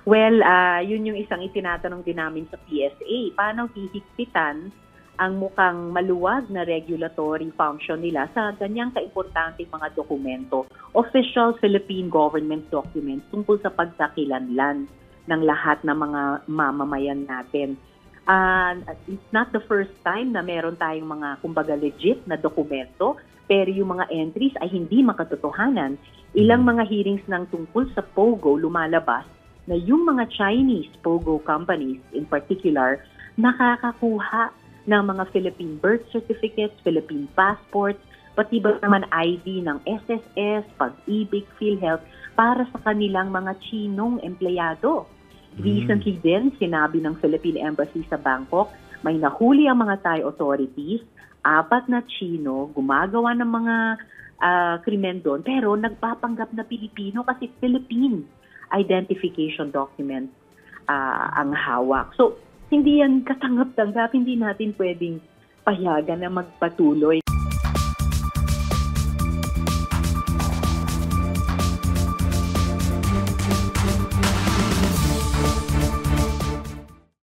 Well, yun yung isang itinatanong din namin sa PSA. Paano hihigpitan ang mukhang maluwag na regulatory function nila sa ganyang kaimportanteng mga dokumento, official Philippine government documents tungkol sa pagkakilanlan ng lahat ng mga mamamayan natin. It's not the first time na meron tayong mga kumbaga legit na dokumento, pero yung mga entries ay hindi makatotohanan. Ilang mga hearings ng tungkol sa POGO lumalabas na yung mga Chinese POGO companies in particular nakakakuha ng mga Philippine birth certificates, Philippine passports, pati ba naman ID ng SSS, Pag-ibig, PhilHealth para sa kanilang mga Chinong empleyado. Recently din, sinabi ng Philippine Embassy sa Bangkok, may nahuli ang mga Thai authorities, 4 na Chino, gumagawa ng mga krimen doon, pero nagpapanggap na Pilipino kasi Philippine identification document ang hawak. So, hindi yan katanggap-tanggap, hindi natin pwedeng payagan na magpatuloy.